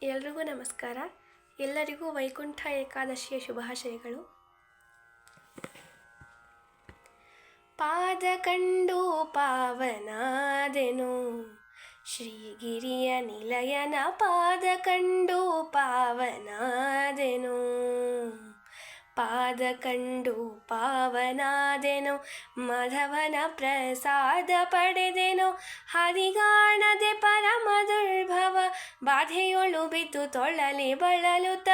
ಎಲ್ರಿಗೂ ನಮಸ್ಕಾರ. ಎಲ್ಲರಿಗೂ ವೈಕುಂಠ ಏಕಾದಶಿಯ ಶುಭಾಶಯಗಳು. ಪಾದ ಕಂಡು ಪಾವನಾದೆನು ಶ್ರೀಗಿರಿಯ ನಿಲಯನ, ಪಾದ ಕಂಡು ಪಾವನಾದೆನು, ಪಾದ ಕಂಡು ಪಾವನಾದೆನು, ಮಾಧವನ ಪ್ರಸಾದ ಪಡೆದೆನು, ಹರಿಗಾಣದೆ ಪರಮ ದುರ್ಭವ ಬಾಧೆಯೊಳು ಬಿದ್ದು ತೊಳಲಿ ಬಳಲುತ್ತ,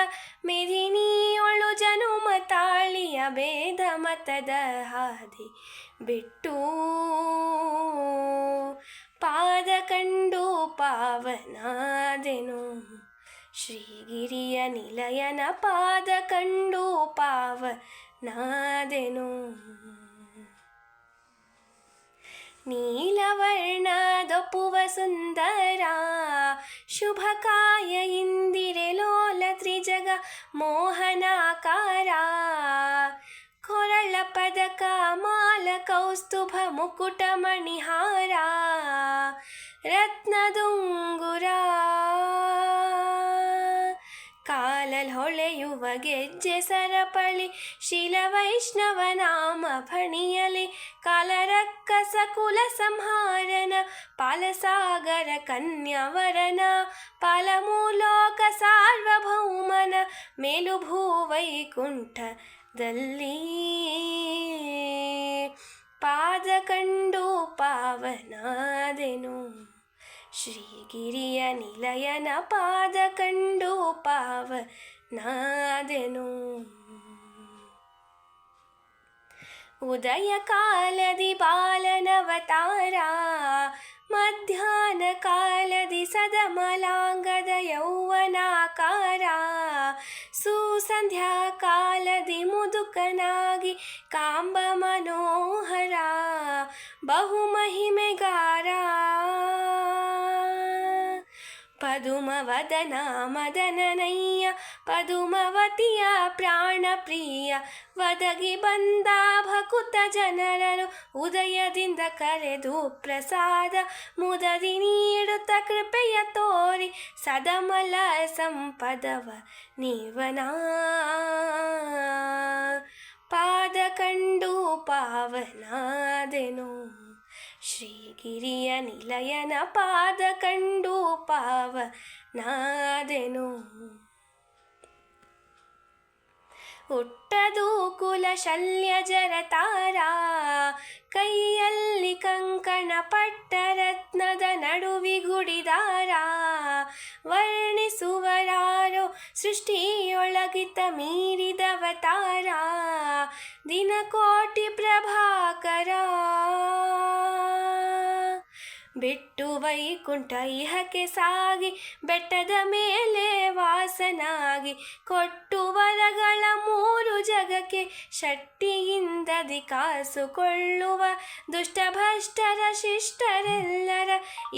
ಮೆದಿನಿಯೊಳು ಜನುಮ ತಾಳಿಯ ಭೇದ ಮತದ ಹಾದಿ ಬಿಟ್ಟು, ಪಾದ ಕಂಡು ಪಾವನಾದೆನು ಶ್ರೀಗಿರಿಯ ನಿಲಯನ, ಪಾದ ಕಂಡು ಪಾವನಾದೆನು. ನೀಲವರ್ಣದೊಪ್ಪುವ ಸುಂದರ ಶುಭಕಾಯ ಇಂದಿರೆ ಲೋಲ ತ್ರಿಜಗ ಮೋಹನಾಕಾರ, ಕೊರಳ ಪದಕ ಮಾಲ ಕೌಸ್ತುಭ ಮುಕುಟ ಮಣಿಹಾರ, ರತ್ನದುಂಗುರ ಕಾಲಲ್ ಹೊಳೆಯುವ ಗೆಜ್ಜೆ ಸರಪಳಿ, ಶಿಲ ವೈಷ್ಣವ ನಾಮ ಫಣಿಯಲಿ, ಕಾಲರಕ್ಕಸ ಕುಲ ಸಂಹಾರನ, ಪಾಲಸಾಗರ ಕನ್ಯವರನ, ಪಾಲಮೂಲೋಕ ಸಾರ್ವಭೌಮನ, ಮೇಲು ಭೂವೈಕುಂಠದಲ್ಲಿ ಪಾದ ಕಂಡು ಪಾವನಾದೆನು ಶ್ರೀಗಿರಿಯ ನಿಲಯನ, ಪಾದ ಕಂಡು ಪಾವನಾದೆನು. ಉದಯ ಕಾಲದಿ ಬಾಲನವತಾರ, ಮಧ್ಯಾಹ್ನ ಕಾಲದಿ ಸದಮಲಾಂಗದ ಯೌವನಾಕಾರ, ಸುಸಂಧ್ಯಾ ಕಾಲದಿ ಮುದುಕನಾಗಿ ಕಾಂಬ ಮನೋಹರ, ಬಹುಮಹಿಮೆಗಾರ, ಪದುಮವದನ ಮದನನಯ್ಯ, ಪದುಮವತಿಯ ಪ್ರಾಣ ಪ್ರಿಯ, ಒದಗಿ ಬಂದ ಭಕುತ ಜನರನು ಉದಯದಿಂದ ಕರೆದು ಪ್ರಸಾದ ಮುದದಿ ನೀಡುತ್ತ ಕೃಪೆಯ ತೋರಿ, ಸದಮಲ ಸಂಪದವ ನೀವನ, ಪಾದ ಕಂಡು ಪಾವನಾದೆನು ಶ್ರೀಗಿರಿಯ ನಿಲಯನ, ಪಾದ ಕಂಡು ಪಾವನಾದೆನು. ಹುಟ್ಟದು ಕುಲ ಶಲ್ಯ ಜರತಾರ, ಕೈಯಲ್ಲಿ ಕಂಕಣ ಪಟ್ಟ ರತ್ನದ ನಡುವಿಗುಡಿದಾರ, ವರ್ಣಿಸುವರಾರೋ ಸೃಷ್ಟಿಯೊಳಗಿತ ಮೀರಿದವತಾರ, ದಿನಕೋಟಿ ಪ್ರಭಾಕರ, ಬಿಟ್ಟು ವೈಕುಂಠ ಇಹಕ್ಕೆ ಸಾಗಿ, ಬೆಟ್ಟದ ಮೇಲೆ ವಾಸನಾಗಿ, ಕೊಟ್ಟು ವರಗಳ ಮೂರು ಜಗಕ್ಕೆ, ಶಕ್ತಿಯಿಂದದಿ ಕಾಸುಕೊಳ್ಳುವ ದುಷ್ಟಭಷ್ಟರ ಶಿಷ್ಟರೆಲ್ಲರ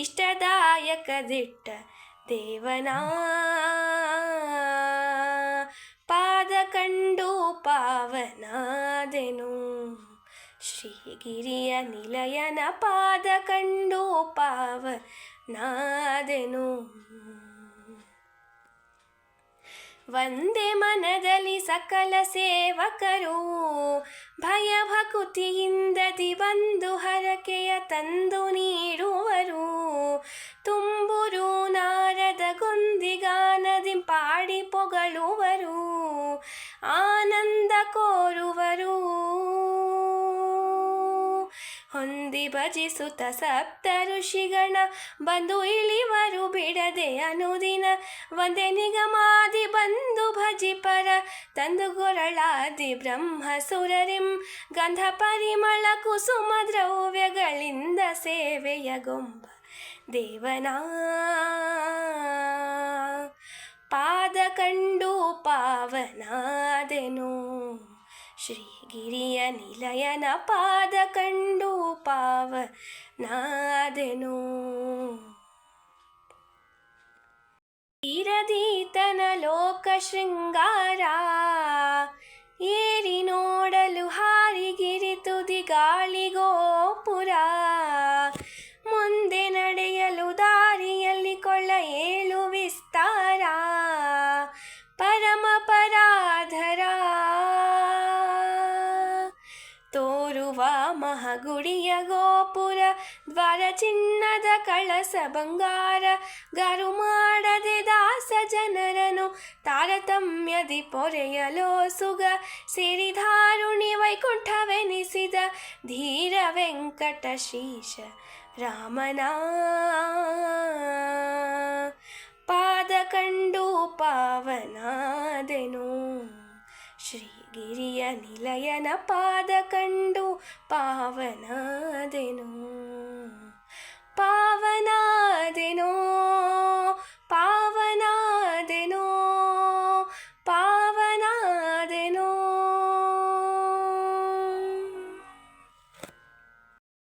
ಇಷ್ಟದಾಯಕ ದಿಟ್ಟ ದೇವನ, ಪಾದ ಕಂಡು ಪಾವನಾದೆನು ಶ್ರೀಗಿರಿಯ ನಿಲಯನ, ಪಾದ ಕಂಡು ಪಾವನಾದೆನು. ಒಂದೇ ಮನದಲ್ಲಿ ಸಕಲ ಸೇವಕರು, ಭಯ ಭಕುತಿಯಿಂದದಿ ಬಂದು ಹರಕೆಯ ತಂದು ನೀಡುವರು, ತುಂಬುರು ನಾರದ ಗೊಂದಿಗಾನದಿ ಪಾಡಿ ಪೊಗಳುವರು, ಆನಂದ ಕೋರುವರು, ಹೊಂದಿ ಭಜಿಸುತ್ತ ಸಪ್ತ ಋಷಿಗಣ ಬಂದು ಇಳಿವರು ಬಿಡದೆ ಅನುದಿನ, ಒಂದೇ ನಿಗಮಾದಿ ಬಂದು ಭಜಿಪರ ತಂದು ಗೊರಳಾದಿ ಬ್ರಹ್ಮಸುರರಿಂ, ಗಂಧ ಪರಿಮಳ ಕುಸುಮ ದ್ರವ್ಯಗಳಿಂದ ಸೇವೆಯ ಗೊಂಬ ದೇವನ, ಪಾದ ಕಂಡು ಪಾವನಾದೆನು ಶ್ರೀಗಿರಿಯ ನಿಲಯನ, ಪಾದ ಕಂಡು ಪಾವನಾದೆನು. ತೀರದೀತನ ಲೋಕ ಶೃಂಗಾರ, ಏರಿ ನೋಡಲು ಹಾರಿಗಿರಿ ತುದಿ ಗಾಳಿಗೋಪುರ, ಮುಂದೆ ನಡೆಯಲು ದಾರಿಯಲ್ಲಿ ಕೊಳ್ಳ ಏಳು ವಿಸ್ತಾರ. ದ್ವಾರ ಚಿನ್ನದ ಕಳಸ ಬಂಗಾರ ಗಾರು ಮಾಡದೆ ದಾಸ ಜನರನು ತಾರತಮ್ಯದಿ ಪೊರೆಯಲೋ ಸುಗ ಸೇರಿಧಾರುಣಿ ವೈಕುಂಠವೆನಿಸಿದ ಧೀರ ವೆಂಕಟ ಶ್ರೀಶ ರಾಮನ ಪಾದ ಕಂಡು ಪಾವನಾದೆನು. ಶ್ರೀಗಿರಿಯ ನಿಲಯನ ಪಾದ ಕಂಡು ಪಾವನಾದೆನು.